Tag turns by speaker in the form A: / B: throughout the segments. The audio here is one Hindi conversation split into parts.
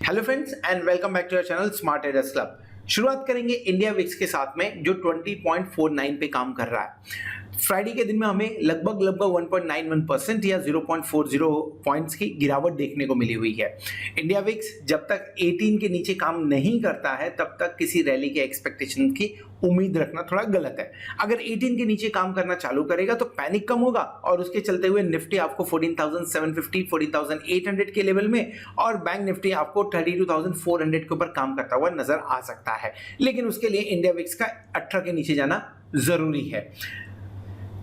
A: Hello friends and welcome back to your channel smart traders club. शुरुआत करेंगे इंडिया विक्स के साथ में जो 20.49 पे काम कर रहा है। फ्राइडे के दिन में हमें लगभग 1.91% या 0.40 पॉइंट्स की गिरावट देखने को मिली हुई है। इंडिया विक्स जब तक 18 के नीचे काम नहीं करता है तब तक किसी रैली के एक्सपेक्टेशन की उम्मीद रखना थोड़ा गलत है। अगर 18 के नीचे काम करना चालू करेगा तो पैनिक कम होगा और उसके चलते हुए निफ्टी आपको 14,750 14,800 के लेवल में और बैंक निफ्टी आपको 32,400 के ऊपर काम करता हुआ नजर आ सकता है। लेकिन उसके लिए इंडिया विक्स का 18 के नीचे जाना जरूरी है।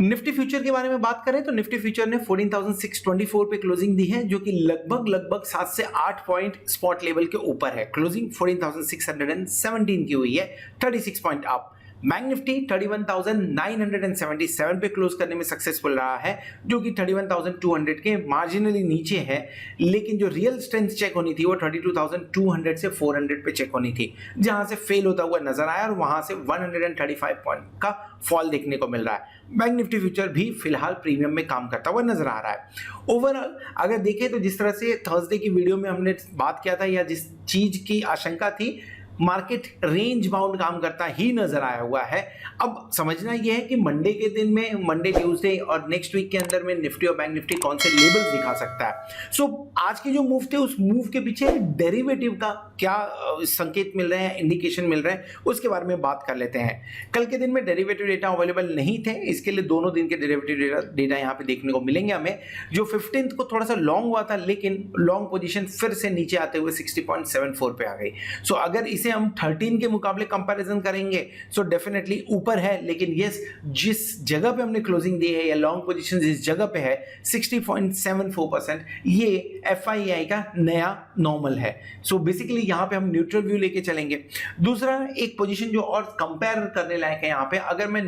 A: निफ्टी फ्यूचर के बारे में बात करें तो निफ्टी फ्यूचर ने 14,624 पे क्लोजिंग दी है जो कि लगभग 7 से 8 पॉइंट स्पॉट लेवल के ऊपर है। क्लोजिंग 14,617 की हुई है, 36 पॉइंट अप। बैंक निफ्टी 31,977 पे क्लोज करने में सक्सेसफुल रहा है जो कि 31,200 के मार्जिनली नीचे है, लेकिन जो रियल स्ट्रेंथ चेक होनी थी वो 32,200 से 400 पे चेक होनी थी, जहां से फेल होता हुआ नजर आया और वहां से 135 पॉइंट का फॉल देखने को मिल रहा है। बैंक निफ्टी फ्यूचर भी फिलहाल प्रीमियम में काम करता हुआ नजर आ रहा है। ओवरऑल अगर देखें तो जिस तरह से थर्सडे की वीडियो में हमने बात किया था या जिस चीज की आशंका थी, मार्केट रेंज बाउंड काम करता ही नजर आया हुआ है। अब समझना यह है कि मंडे के दिन में, मंडे ट्यूसडे और नेक्स्ट वीक के अंदर में निफ्टी और बैंक निफ्टी कौन से लेवल्स दिखा सकता है। सो आज के जो मूव थे उस मूव के पीछे डेरिवेटिव का क्या संकेत मिल रहे हैं, इंडिकेशन मिल रहे हैं, उसके बारे में बात कर लेते हैं। कल के दिन में डेरिवेटिव डेटा अवेलेबल नहीं थे, इसके लिए दोनों दिन के डेरिवेटिव डेटा यहाँ पे देखने को मिलेंगे हमें। जो 15th को थोड़ा सा लॉन्ग हुआ था लेकिन लॉन्ग पोजीशन फिर से नीचे आते हुए 60.74 पे आ गई। सो अगर इसे हम 13 के मुकाबले कंपैरिजन करेंगे सो डेफिनेटली ऊपर है, लेकिन यस जिस जगह पे हमने क्लोजिंग दी है या लॉन्ग पोजीशन जिस जगह पे है 60.74%, ये FII का नया नॉर्मल है। सो बेसिकली यहाँ पे हम न्यूट्रल व्यू लेके चलेंगे। दूसरा एक पोजीशन जो और कंपेयर करने लायक है यहाँ पे, अगर मैं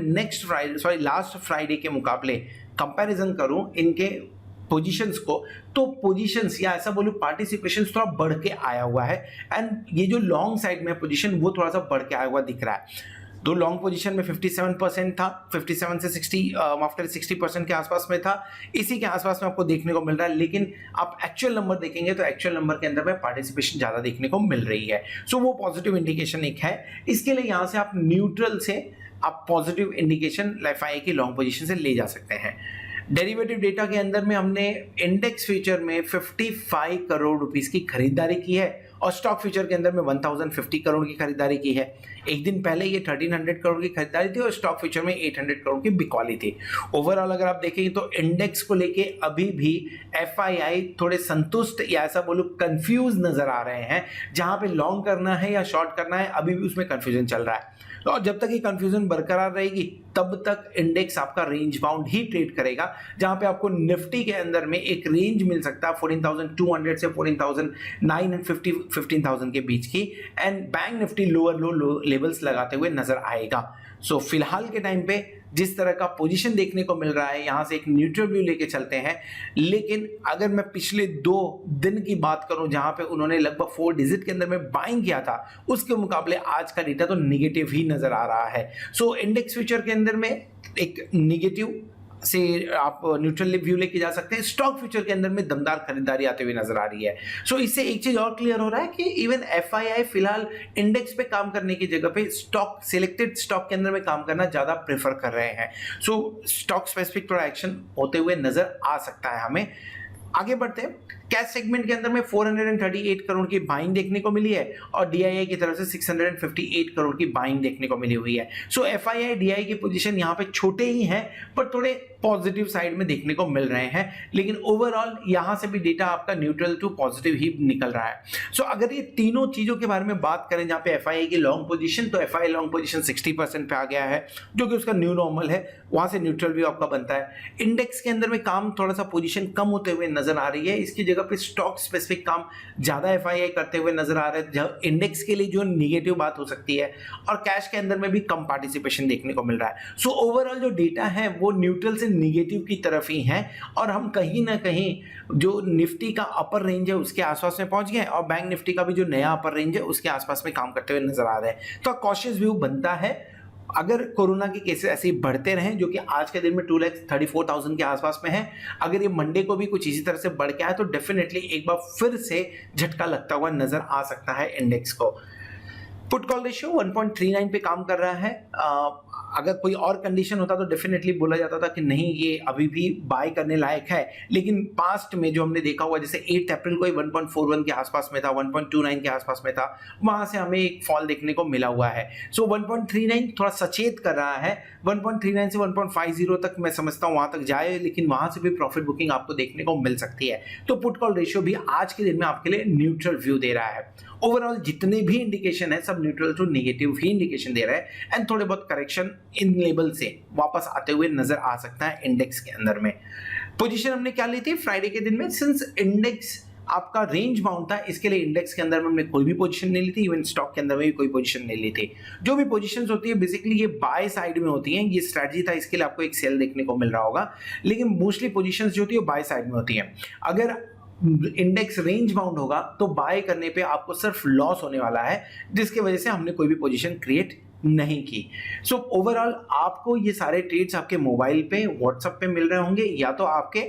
A: लास्ट फ्राइडे के मुकाबले कंपैरिजन करूं इनके पोजीशंस को, तो पोजीशंस या ऐसा बोलूं पार्टिसिपेशन थोड़ा बढ़ के आया हुआ है एंड ये जो लॉन्ग साइड में पोजीशन वो थोड़ा सा बढ़ के आया हुआ दिख रहा है। दो लॉन्ग पोजीशन में 57% था, 57 से 60% के आसपास में था, इसी के आसपास में आपको देखने को मिल रहा है। लेकिन आप एक्चुअल नंबर देखेंगे तो एक्चुअल नंबर के अंदर में पार्टिसिपेशन ज्यादा देखने को मिल रही है। सो वो पॉजिटिव इंडिकेशन एक है। इसके लिए यहां से आप न्यूट्रल से आप पॉजिटिव इंडिकेशन FII की लॉन्ग पोजीशन से ले जा सकते हैं। डेरिवेटिव डेटा के अंदर में हमने इंडेक्स फ्यूचर में 55 करोड़ रुपीस की खरीदारी की है और स्टॉक फ्यूचर के अंदर में 1050 करोड़ की खरीदारी की है। एक दिन पहले ये 1300 करोड़ की खरीदारी थी और स्टॉक फ्यूचर में 800 करोड़ की बिकौली थी। ओवरऑल अगर आप देखेंगे तो इंडेक्स को लेके अभी भी FII थोड़े संतुष्ट या ऐसा बोलूं कंफ्यूज नजर आ रहे हैं। जहां पे लॉन्ग करना है या शॉर्ट करना है अभी भी उसमें कंफ्यूजन चल रहा है। और जब तक ये कंफ्यूजन बरकरार रहेगी तब तक इंडेक्स आपका रेंज बाउंड ही ट्रेड करेगा, जहां पे आपको निफ्टी के अंदर में एक रेंज मिल सकता है 14,200 से 14,950 15,000 के बीच की and bank Nifty lower low levels लगाते हुए नजर आएगा। सो फिलहाल के टाइम पे जिस तरह का पोजीशन देखने को मिल रहा है यहां से एक न्यूट्रल व्यू लेके चलते हैं। लेकिन अगर मैं पिछले 2 दिन की बात करूं जहां पे उन्होंने लगभग 4 डिजिट के अंदर में बाइंग किया था, उसके मुकाबले आज का डेटा तो निगेटिव ही नजर आ रहा है। सो इंडेक्स फ्यूचर के अंदर में एक निगेटिव से आप न्यूट्रल व्यू लेके जा सकते हैं। स्टॉक फ्यूचर के अंदर में दमदार खरीदारी आते हुए नजर आ रही है। सो इससे एक चीज और क्लियर हो रहा है कि इवन FII फिलहाल इंडेक्स पे काम करने की जगह पे स्टॉक, सिलेक्टेड स्टॉक के अंदर में काम करना ज्यादा प्रेफर कर रहे हैं। सो स्टॉक स्पेसिफिक थोड़ा एक्शन होते हुए नजर आ सकता है हमें। आगे बढ़ते हैं। कैश सेगमेंट के अंदर में 438 करोड़ की बाइंग देखने को मिली है और DII की तरफ से 658 करोड़ की बाइंग देखने को मिली हुई है। सो FII DII की पोजीशन यहाँ पे छोटे ही हैं पर थोड़े पॉजिटिव साइड में देखने को मिल रहे हैं, लेकिन ओवरऑल यहां से भी डेटा आपका न्यूट्रल टू पॉजिटिव ही निकल रहा है। सो अगर ये तीनों चीजों के बारे में बात करें जहां पे FII की लॉन्ग पोजीशन, तो FII लॉन्ग पोजीशन 60% पे आ गया है जो कि उसका न्यू नॉर्मल है, वहां से न्यूट्रल व्यू आपका बनता है। इंडेक्स के अंदर में काम थोड़ा सा पोजीशन कम होते हुए नजर आ रही है, इसकी जगह पे स्टॉक स्पेसिफिक काम ज्यादा FII करते हुए नजर आ रहे हैं, इंडेक्स के लिए जो निगेटिव बात हो सकती है, और कैश के अंदर में भी कम पार्टिसिपेशन देखने को मिल रहा है। सो ओवरऑल जो डेटा है वो न्यूट्रल से निगेटिव की तरफ ही है और हम कहीं ना कहीं जो निफ्टी का अपर रेंज है उसके आसपास में पहुंच गए और बैंक निफ्टी का भी जो नया अपर रेंज है उसके आसपास में काम करते हुए नजर आ रहे हैं। तो कॉशियस व्यू बनता है। अगर कोरोना के केसेस ऐसे ही बढ़ते रहें, जो कि आज के दिन में 2,34,000 के आसपास में है, अगर ये मंडे को भी कुछ इसी तरह से बढ़ के आए तो डेफिनेटली एक बार फिर से झटका लगता हुआ नजर आ सकता है इंडेक्स को। पुट कॉल रेशियो 1.39 पे काम कर रहा है। अगर कोई और कंडीशन होता तो डेफिनेटली बोला जाता था कि नहीं ये अभी भी बाय करने लायक है, लेकिन पास्ट में जो हमने देखा हुआ, जैसे 8 अप्रैल को 1.41 के आसपास में था, 1.29 के आसपास में था, वहां से हमें एक फॉल देखने को मिला हुआ है। सो 1.39 थोड़ा सचेत कर रहा है। 1.39 से 1.50 तक मैं समझता हूं वहां तक जाए, लेकिन वहां से भी प्रॉफिट बुकिंग आपको देखने को मिल सकती है। तो पुट कॉल रेशियो भी आज के दिन में आपके लिए न्यूट्रल व्यू दे रहा है। ओवरऑल जितने भी इंडिकेशन है सब न्यूट्रल टू नेगेटिव ही इंडिकेशन दे रहा है, एंड थोड़े बहुत करेक्शन इन लेवल से वापस आते हुए नजर आ सकता है इंडेक्स के अंदर में। पोजीशन हमने क्या ली थी फ्राइडे के दिन में, सिंस इंडेक्स आपका रेंज बाउंड था, इसके लिए इंडेक्स के अंदर में हमने कोई भी पोजीशन नहीं ली थी, इवन स्टॉक के अंदर में भी कोई पोजीशन नहीं ली थी। जो भी पोजीशंस होती है बेसिकली ये बाय साइड में होती हैं, ये स्ट्रेटजी था, इसके लिए आपको एक सेल देखने को मिल रहा होगा, लेकिन मोस्टली पोजीशंस जो होती है बाय साइड में होती है। अगर इंडेक्स रेंज बाउंड होगा तो बाय करने पे आपको सिर्फ लॉस होने वाला है, जिसकी वजह से हमने कोई भी पोजीशन क्रिएट नहीं की। सो ओवरऑल आपको ये सारे ट्रेड्स आपके मोबाइल पे, व्हाट्सएप पे मिल रहे होंगे, या तो आपके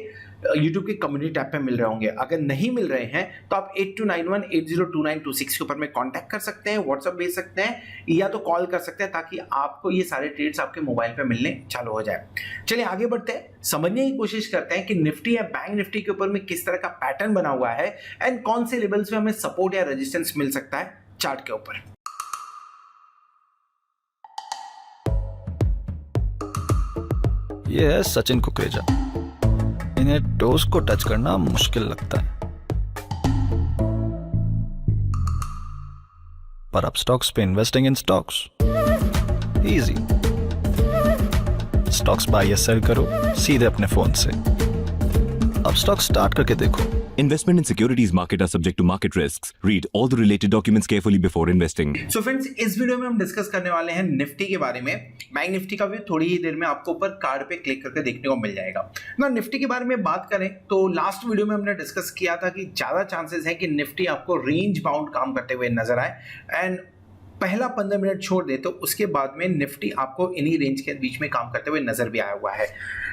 A: यूट्यूब के कम्युनिटी ऐप पे मिल रहे होंगे। अगर नहीं मिल रहे हैं तो आप 8291802926 के ऊपर में कांटेक्ट कर सकते हैं, व्हाट्सएप भेज सकते हैं, या तो कॉल कर सकते हैं, ताकि आपको ये सारे ट्रेड्स आपके मोबाइल पे मिलने चालू हो जाए। चलिए आगे बढ़ते हैं, समझने की कोशिश करते हैं कि निफ्टी या बैंक निफ्टी के ऊपर में किस तरह का पैटर्न बना हुआ है, एंड कौन से लेवल्स पे हमें सपोर्ट या रेजिस्टेंस मिल सकता है चार्ट के ऊपर।
B: ये है सचिन कुकरेजा। इन्हें टोस को टच करना मुश्किल लगता है, पर अब स्टॉक्स पे investing in stocks easy. Stocks buy या सेल करो सीधे अपने फोन से। अब स्टॉक स्टार्ट करके देखो।
C: Investment in securities market are subject to market risks. Read all the related documents carefully before investing.
A: So friends, इस वीडियो में हम डिस्कस करने वाले हैं निफ्टी के बारे में। बैंक निफ्टी का भी थोड़ी ही देर में आपको ऊपर कार्ड पे क्लिक करके देखने को मिल जाएगा ना। निफ्टी के बारे में बात करें तो लास्ट वीडियो में हमने डिस्कस किया था कि ज्यादा चांसेस है कि निफ्टी आपको रेंज बाउंड काम करते हुए नजर आए, एंड पहला 15 मिनट छोड़ दे तो उसके बाद में निफ्टी आपको इन्हीं रेंज के बीच में काम करते हुए नजर भी आया हुआ है।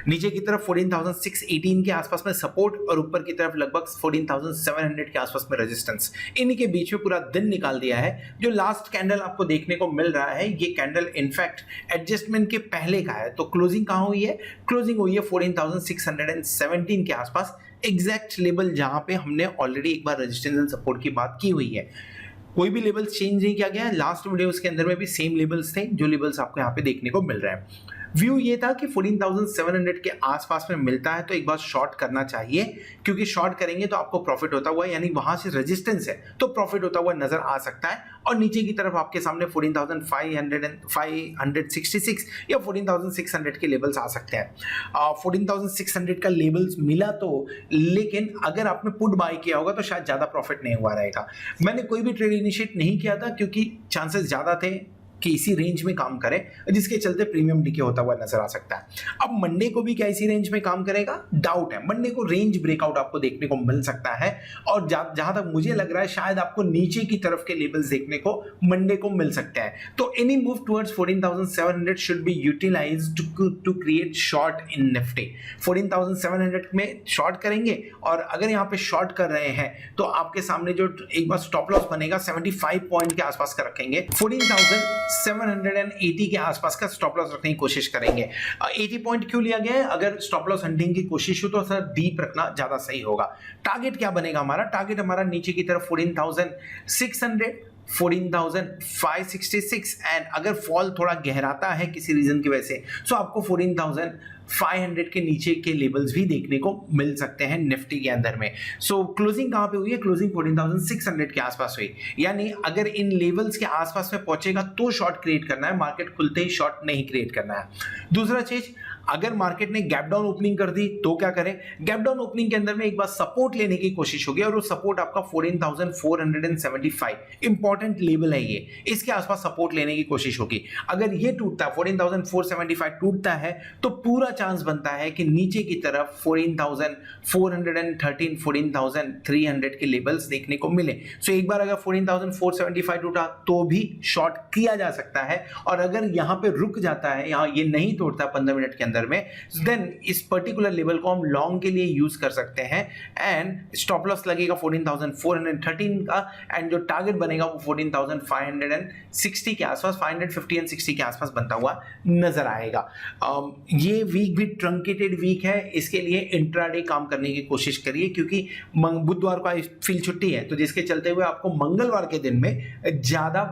A: नीचे की तरफ 14,618 के आसपास में सपोर्ट, और ऊपर की तरफ लगभग 14,700 के आसपास में रेजिस्टेंस। इन्हीं के बीच में पूरा दिन निकाल दिया है। जो लास्ट कैंडल आपको देखने को मिल रहा है, ये कैंडल इनफैक्ट एडजस्टमेंट के पहले का है। तो क्लोजिंग कहाँ हुई है? क्लोजिंग हुई है 14,617 के आसपास, एग्जैक्ट लेवल जहां पे हमने ऑलरेडी एक बार रेजिस्टेंस एंड सपोर्ट की बात की हुई है। कोई भी लेवल्स चेंज नहीं किया गया है। लास्ट वीडियोस के अंदर में भी सेम लेवल्स थे जो लेवल्स आपको यहाँ पे देखने को मिल रहे हैं। व्यू ये था कि 14,700 के आसपास में मिलता है तो एक बार शॉर्ट करना चाहिए, क्योंकि शॉर्ट करेंगे तो आपको प्रॉफिट होता हुआ, यानी वहां से रेजिस्टेंस है तो प्रॉफिट होता हुआ नजर आ सकता है। और नीचे की तरफ आपके सामने 14,566 या 14,600 के लेवल्स आ सकते हैं। 14,600 का लेवल्स मिला तो, लेकिन अगर आपने पुट बाय किया होगा तो शायद ज्यादा प्रॉफिट नहीं हुआ रहेगा। मैंने कोई भी ट्रेड इनिशिएट नहीं किया था क्योंकि चांसेस ज्यादा थे कि इसी रेंज में काम करे, जिसके चलते प्रीमियम डीके होता हुआ नजर आ सकता है। अब मंडे को भी क्या इसी रेंज में काम करेगा? डाउट है। मंडे को रेंज ब्रेकआउट आपको देखने को मिल सकता है, और जहां तक मुझे लग रहा है शायद आपको नीचे की तरफ के लेवल्स देखने को मंडे को मिल सकते हैं। तो any move towards 14,700 should be utilised to create short in Nifty. 14,700 में शॉर्ट करेंगे, और अगर यहाँ पे शॉर्ट कर रहे हैं तो आपके सामने जो एक बार स्टॉप लॉस बनेगा 75 पॉइंट के आसपास का रखेंगे। 14,780 के आसपास का स्टॉप लॉस रखने की कोशिश करेंगे। 80 पॉइंट क्यों लिया गया है? अगर स्टॉप लॉस हंटिंग की कोशिश हो तो सर डीप रखना ज्यादा सही होगा। टारगेट क्या बनेगा हमारा? टारगेट हमारा नीचे की तरफ 14,600, 14,566, एंड अगर फॉल थोड़ा गहराता है किसी रीजन की वजह से तो आपको 14,500 के नीचे के लेवल्स भी देखने को मिल सकते हैं निफ्टी के अंदर में। सो क्लोजिंग कहां पे हुई है? क्लोजिंग 14,600 के आसपास हुई, यानी अगर इन लेवल्स के आसपास में पहुंचेगा तो शॉर्ट क्रिएट करना है, मार्केट खुलते ही शॉर्ट नहीं क्रिएट करना है। दूसरा चीज, अगर मार्केट ने गैप डाउन ओपनिंग कर दी तो क्या करें? गैप डाउन ओपनिंग के अंदर में एक बार सपोर्ट लेने की कोशिश होगी और वो सपोर्ट आपका 14,475 इंपॉर्टेंट लेवल है ये, इसके आसपास सपोर्ट लेने की कोशिश होगी। अगर ये टूटता है 14,475 टूटता है तो पूरा चांस बनता है कि नीचे की तरफ 14,413 14,300 के लेवल्स देखने को मिले। सो एक बार अगर 14,475 टूटा तो भी शॉर्ट किया जा सकता है, और अगर यहां पे रुक जाता है, यहां ये नहीं तोड़ता 15 मिनट के अंदर में, देन इस पर्टिकुलर लेवल को हम लॉन्ग के लिए यूज कर सकते हैं एंड स्टॉप लॉस लगेगा 14,413 का एंड जो टारगेट बनेगा वो 14,560 के आसपास, 550 एंड 60 के आसपास बनता हुआ नजर आएगा। ये वीक भी ट्रंकेटेड वीक है, इसके लिए इंट्राडे काम करने की कोशिश करिए क्योंकि बुधवार को फील छुट्टी है, तो जिसके चलते हुए आपको मंगलवार के दिन में ज्यादा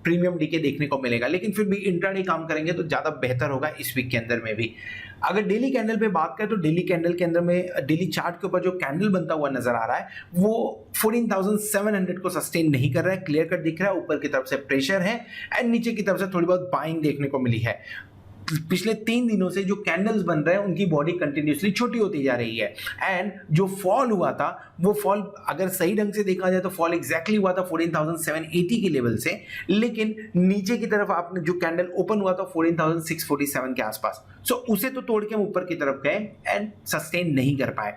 A: प्रीमियम डीके देखने को मिलेगा, लेकिन फिर भी इंट्राडे काम करेंगे तो ज्यादा बेहतर होगा इस वीक के अंदर में भी। अगर डेली कैंडल पे बात करें तो डेली कैंडल के अंदर में डेली चार्ट के ऊपर जो कैंडल बनता हुआ नजर आ रहा है वो 14,700 को सस्टेन नहीं कर रहा है, क्लियर कट दिख रहा है, ऊपर की तरफ से प्रेशर है एंड नीचे की तरफ से थोड़ी बहुत बाइंग देखने को मिली है। पिछले 3 दिनों से जो कैंडल्स बन रहे हैं उनकी बॉडी कंटिन्यूसली छोटी होती जा रही है एंड जो फॉल हुआ था वो फॉल अगर सही ढंग से देखा जाए तो फॉल एग्जैक्टली हुआ था 14,780 के लेवल से, लेकिन नीचे की तरफ आपने जो कैंडल ओपन हुआ था 14,647 के आसपास, सो उसे तो तोड़ के हम ऊपर की तरफ गए एंड सस्टेन नहीं कर पाए।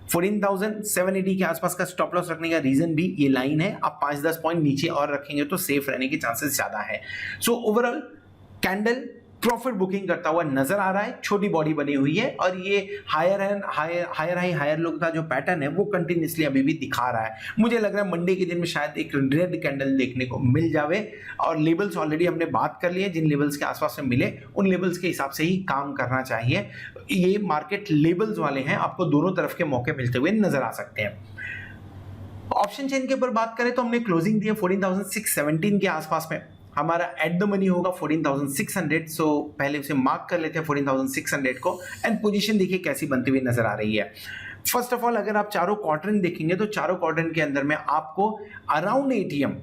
A: 14,780 के आसपास का स्टॉप लॉस रखने का रीजन भी ये लाइन है, आप 5-10 पॉइंट नीचे और रखेंगे तो सेफ रहने के चांसेस ज्यादा है। So overall candle profit booking करता हुआ नजर आ रहा है, छोटी बॉडी बनी हुई है और ये हायर हाई लो का जो पैटर्न है वो कंटिन्यूसली अभी भी दिखा रहा है। मुझे लग रहा है मंडे के दिन में शायद एक रेड कैंडल देखने को मिल जावे, और लेवल्स ऑलरेडी हमने बात कर लिए, जिन लेवल्स के आसपास में मिले उन लेवल्स के हिसाब से ही काम करना चाहिए। ये मार्केट लेवल्स वाले हैं, आपको दोनों तरफ के मौके मिलते हुए नजर आ सकते हैं। ऑप्शन चेन के ऊपर बात करें तो हमने क्लोजिंग दी है 14,617 के आसपास में, हमारा एट द मनी होगा 14,600, सो पहले उसे मार्क कर लेते हैं 14,600 को एंड पोजीशन देखिए कैसी बनती हुई नजर आ रही है। फर्स्ट ऑफ ऑल अगर आप चारों क्वाड्रेंट देखेंगे तो चारों क्वाड्रेंट के अंदर में आपको अराउंड एटीएम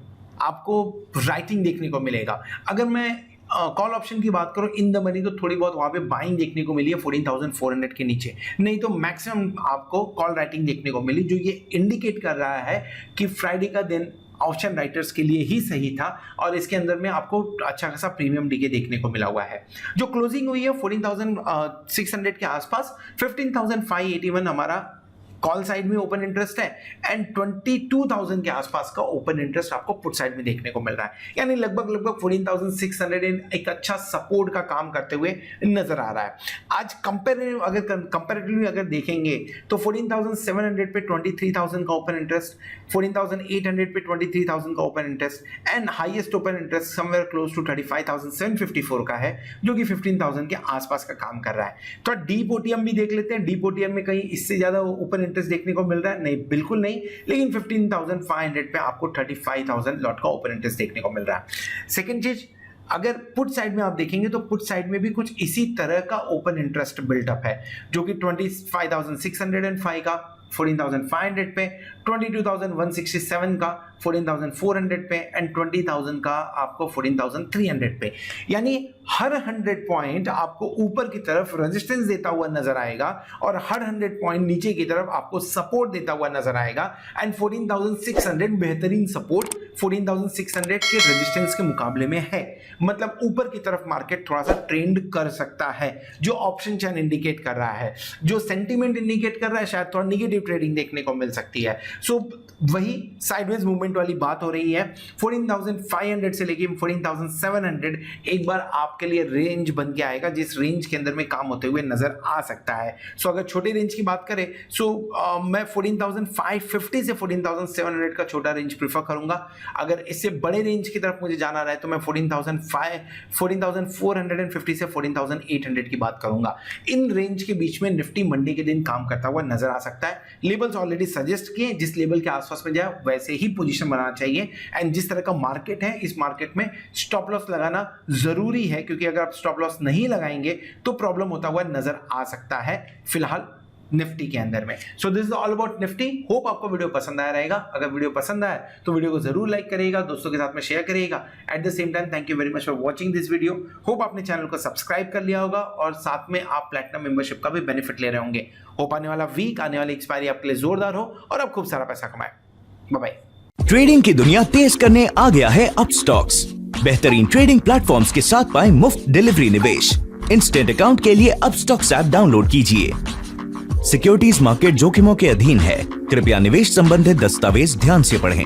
A: आपको राइटिंग देखने को मिलेगा। अगर मैं कॉल ऑप्शन की बात करो इन द मनी तो थोड़ी बहुत वहां पे बाइंग देखने को मिली है 14,400 के नीचे, नहीं तो मैक्सिमम आपको कॉल राइटिंग देखने को मिली, जो ये इंडिकेट कर रहा है कि फ्राइडे का दिन ऑप्शन राइटर्स के लिए ही सही था और इसके अंदर में आपको अच्छा खासा प्रीमियम डीके देखने को मिला हुआ है। जो क्लोजिंग हुई है 14,600 के आसपास, 15,581 हमारा कॉल साइड में ओपन इंटरेस्ट है एंड 22,000 के आसपास का ओपन इंटरेस्ट आपको पुट साइड में देखने को मिल रहा है, यानी लगभग 14,600 एक अच्छा सपोर्ट का काम करते हुए नजर आ रहा है। आज कंपेरेटिवली अगर देखेंगे तो 14,700 पे 23,000 का ओपन इंटरेस्ट, 14,800 पे 23,000 का open interest and highest open interest somewhere close to 35,754 का है, जो कि 15,000 के आसपास का काम कर रहा है। तो डीप ओटीएम भी देख लेते हैं, डीप ओटीएम में कहीं इससे ज्यादा ओपन इंटरेस्ट देखने को मिल रहा है? नहीं, बिल्कुल नहीं, लेकिन 15,500 पे आपको 35,000 लॉट का ओपन इंटरेस्ट देखने को मिल रहा है। सेकंड चीज, अगर पुट साइड में आप देखेंगे तो पुट साइड में भी कुछ इसी तरह का ओपन इंटरेस्ट बिल्डअप है, जो कि 25,605 का 14,500 पे, 22,167 का 14,400 पे एंड 20,000 का आपको 14,300 पे, यानी हर 100 पॉइंट आपको ऊपर की तरफ रेजिस्टेंस देता हुआ नजर आएगा और हर 100 पॉइंट नीचे की तरफ आपको सपोर्ट देता हुआ नजर आएगा एंड 14,600 बेहतरीन सपोर्ट 14,600 के रेजिस्टेंस के मुकाबले में है, मतलब ऊपर की तरफ मार्केट थोड़ा सा ट्रेंड कर सकता है, जो ऑप्शन चैन इंडिकेट कर रहा है, जो सेंटीमेंट इंडिकेट कर रहा है शायद थोड़ा निगेटिव ट्रेडिंग देखने को मिल सकती है। सो वही साइडवेज मूवमेंट वाली बात हो रही है। 14,500 से लेके 14,700 एक बार आपके लिए रेंज बन के आएगा, जिस रेंज के अंदर में काम होते हुए नजर आ सकता है। सो अगर छोटे रेंज की बात करें मैं 14,550 से 14,700 का छोटा रेंज प्रीफर करूंगा। अगर इससे बड़े रेंज की तरफ मुझे जाना रहा है तो मैं 14,450 से 14,800 की बात करूंगा। इन रेंज के बीच में निफ्टी मंडे के दिन काम करता हुआ नजर आ सकता है। लेवल्स ऑलरेडी सजेस्ट किए, जिस लेवल के आसपास में जाए वैसे ही पोजीशन बनाना चाहिए एंड जिस तरह का मार्केट है इस मार्केट में स्टॉप लॉस लगाना जरूरी है, क्योंकि अगर आप स्टॉप लॉस नहीं लगाएंगे तो प्रॉब्लम होता हुआ नजर आ सकता है। फिलहाल निफ्टी के अंदर में। So this is all about Nifty. Hope आपको वीडियो पसंद आया रहेगा। अगर वीडियो पसंद आया तो वीडियो को जरूर लाइक करिएगा, दोस्तों के साथ में शेयर करिएगा। At the same time thank you very much for watching this video. Hope आपने चैनल को सब्सक्राइब कर लिया होगा और साथ में आप प्लैटिनम मेंबरशिप का भी बेनिफिट ले रहे होंगे। होप आने वाला वीक, आने वाली एक्सपायरी आपके लिए जोरदार हो और आप खूब सारा पैसा कमाए। Bye bye.
D: ट्रेडिंग की दुनिया तेज करने आ गया है अपस्टॉक्स। बेहतरीन ट्रेडिंग प्लेटफॉर्म्स के साथ पाएं मुफ्त डिलीवरी निवेश। इंस्टेंट अकाउंट के लिए अपस्टॉक्स ऐप डाउनलोड कीजिए। सिक्योरिटीज मार्केट जोखिमों के अधीन है, कृपया निवेश संबंधित दस्तावेज ध्यान से पढ़ें।